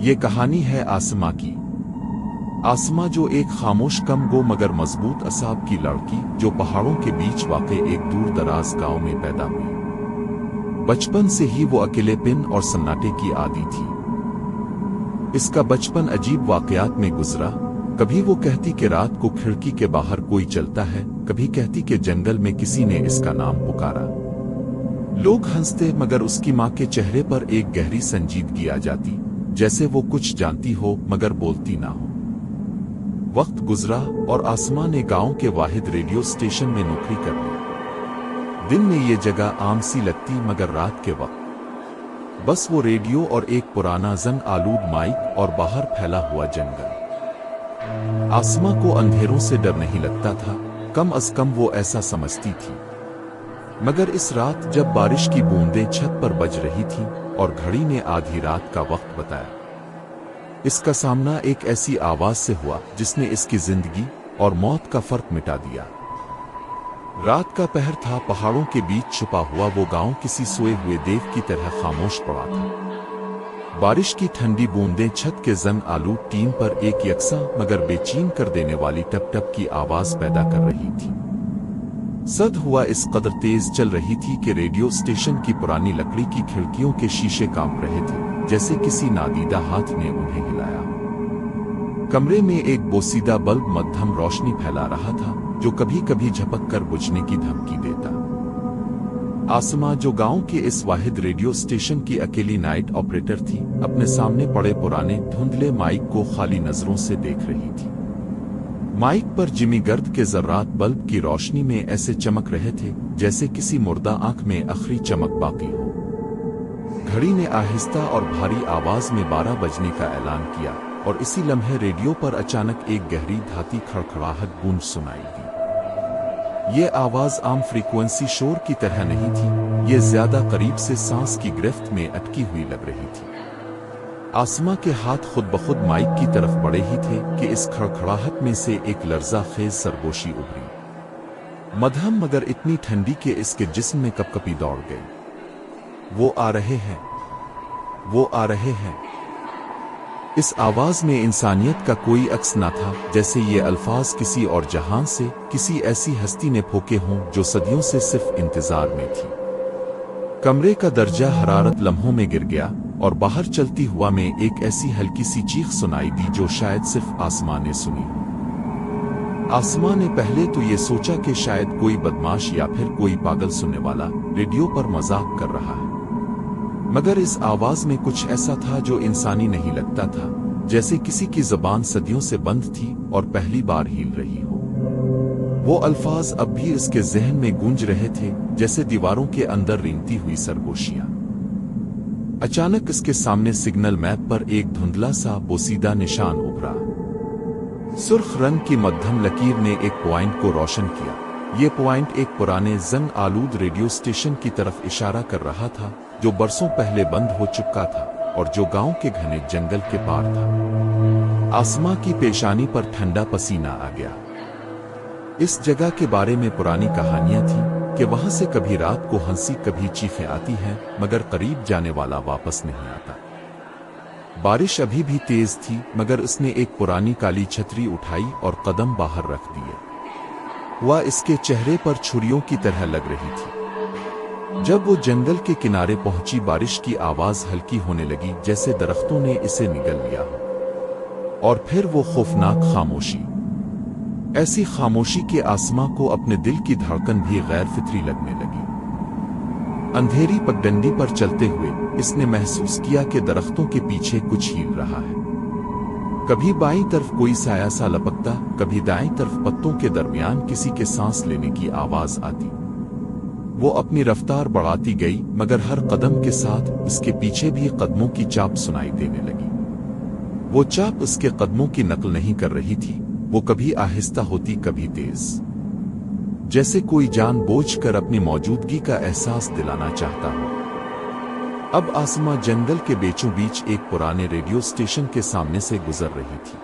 یہ کہانی ہے آسما کی۔ آسما جو ایک خاموش کم گو مگر مضبوط اعصاب کی لڑکی جو پہاڑوں کے بیچ واقع ایک دور دراز گاؤں میں پیدا ہوئی۔ بچپن سے ہی وہ اکیلے پن اور سناٹے کی عادی تھی۔ اس کا بچپن عجیب واقعات میں گزرا۔ کبھی وہ کہتی کہ رات کو کھڑکی کے باہر کوئی چلتا ہے، کبھی کہتی کہ جنگل میں کسی نے اس کا نام پکارا۔ لوگ ہنستے مگر اس کی ماں کے چہرے پر ایک گہری سنجیدگی آ جاتی، جیسے وہ کچھ جانتی ہو مگر بولتی نہ ہو۔ وقت گزرا اور آسما نے گاؤں کے واحد ریڈیو اسٹیشن میں نوکری کر لی۔ دن میں یہ جگہ عام سی لگتی مگر رات کے وقت بس وہ ریڈیو اور ایک پرانا زنگ آلود مائک اور باہر پھیلا ہوا جنگل۔ آسما کو اندھیروں سے ڈر نہیں لگتا تھا، کم از کم وہ ایسا سمجھتی تھی۔ مگر اس رات جب بارش کی بوندیں چھت پر بج رہی تھیں اور گھڑی نے آدھی رات کا وقت بتایا، اس کا سامنا ایک ایسی آواز سے ہوا جس نے اس کی زندگی اور موت کا فرق مٹا دیا۔ رات کا پہر تھا، پہاڑوں کے بیچ چھپا ہوا وہ گاؤں کسی سوئے ہوئے دیو کی طرح خاموش پڑا تھا۔ بارش کی ٹھنڈی بوندیں چھت کے زنگ آلود ٹین پر ایک یکساں مگر بے چین کر دینے والی ٹپ ٹپ کی آواز پیدا کر رہی تھی۔ صد ہوا اس قدر تیز چل رہی تھی کہ ریڈیو اسٹیشن کی پرانی لکڑی کی کھڑکیوں کے شیشے کانپ رہے تھے، جیسے کسی نادیدہ ہاتھ نے انہیں ہلایا۔ کمرے میں ایک بوسیدہ بلب مدھم روشنی پھیلا رہا تھا جو کبھی کبھی جھپک کر بجھنے کی دھمکی دیتا۔ آسما جو گاؤں کے اس واحد ریڈیو اسٹیشن کی اکیلی نائٹ آپریٹر تھی، اپنے سامنے پڑے پرانے دھندلے مائک کو خالی نظروں سے دیکھ رہی تھی۔ مائک پر جمی گرد کے ذرات بلب کی روشنی میں ایسے چمک رہے تھے جیسے کسی مردہ آنکھ میں آخری چمک باقی ہو۔ گھڑی نے آہستہ اور بھاری آواز میں 12 بجنے کا اعلان کیا اور اسی لمحے ریڈیو پر اچانک ایک گہری دھاتی کھڑکھڑاہٹ گونج سنائی دی۔ یہ آواز عام فریکوینسی شور کی طرح نہیں تھی، یہ زیادہ قریب سے سانس کی گرفت میں اٹکی ہوئی لگ رہی تھی۔ آسما کے ہاتھ خود بخود مائک کی طرف بڑھے ہی تھے کہ اس کھڑکھڑاہٹ میں سے ایک لرزہ خیز سرگوشی ابھری، مدھم مگر اتنی ٹھنڈی کہ اس کے جسم میں کپکپی دوڑ گئی۔ وہ آ رہے ہیں، وہ آ رہے ہیں۔ اس آواز میں انسانیت کا کوئی عکس نہ تھا، جیسے یہ الفاظ کسی اور جہان سے، کسی ایسی ہستی نے پھونکے ہوں جو صدیوں سے صرف انتظار میں تھی۔ کمرے کا درجہ حرارت لمحوں میں گر گیا اور باہر چلتی ہوا میں ایک ایسی ہلکی سی چیخ سنائی دی جو شاید صرف آسما نے سنی۔ آسما نے پہلے تو یہ سوچا کہ شاید کوئی بدماش یا پھر کوئی پاگل سننے والا ریڈیو پر مذاق کر رہا ہے، مگر اس آواز میں کچھ ایسا تھا جو انسانی نہیں لگتا تھا، جیسے کسی کی زبان صدیوں سے بند تھی اور پہلی بار ہل رہی ہو۔ وہ الفاظ اب بھی اس کے ذہن میں گونج رہے تھے جیسے دیواروں کے اندر رینگتی ہوئی سرگوشیاں۔ اچانک اس کے سامنے سگنل میپ پر ایک دھندلا سا بوسیدہ نشان ابھرا۔ سرخ رنگ کی مدھم لکیر نے ایک پوائنٹ کو روشن کیا۔ یہ پوائنٹ ایک پرانے زنگ آلود ریڈیو اسٹیشن کی طرف اشارہ کر رہا تھا جو برسوں پہلے بند ہو چکا تھا اور جو گاؤں کے گھنے جنگل کے پار تھا۔ آسما کی پیشانی پر ٹھنڈا پسینہ آ گیا۔ اس جگہ کے بارے میں پرانی کہانیاں تھیں کہ وہاں سے کبھی رات کو ہنسی کبھی چیخیں آتی ہیں مگر قریب جانے والا واپس نہیں آتا۔ بارش ابھی بھی تیز تھی مگر اس نے ایک پرانی کالی چھتری اٹھائی اور قدم باہر رکھ دیے۔ وہ اس کے چہرے پر چھریوں کی طرح لگ رہی تھی۔ جب وہ جنگل کے کنارے پہنچی بارش کی آواز ہلکی ہونے لگی جیسے درختوں نے اسے نگل لیا ہو، اور پھر وہ خوفناک خاموشی، ایسی خاموشی کہ آسما کو اپنے دل کی دھڑکن بھی غیر فطری لگنے لگی۔ اندھیری پگڈنڈی پر چلتے ہوئے اس نے محسوس کیا کہ درختوں کے پیچھے کچھ ہل رہا ہے۔ کبھی بائیں طرف کوئی سایہ سا لپکتا، کبھی دائیں طرف پتوں کے درمیان کسی کے سانس لینے کی آواز آتی۔ وہ اپنی رفتار بڑھاتی گئی مگر ہر قدم کے ساتھ اس کے پیچھے بھی قدموں کی چاپ سنائی دینے لگی۔ وہ چاپ اس کے قدموں کی نقل نہیں کر رہی تھی، وہ کبھی آہستہ ہوتی کبھی تیز، جیسے کوئی جان بوجھ کر اپنی موجودگی کا احساس دلانا چاہتا ہو۔ اب آسما جنگل کے بیچوں بیچ ایک پرانے ریڈیو اسٹیشن کے سامنے سے گزر رہی تھی۔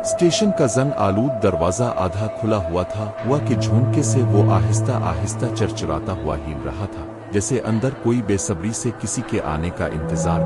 اسٹیشن کا زنگ آلود دروازہ آدھا کھلا ہوا تھا، ہوا کہ جھونکے سے وہ آہستہ آہستہ چرچراتا ہوا ہل رہا تھا، جیسے اندر کوئی بے صبری سے کسی کے آنے کا انتظار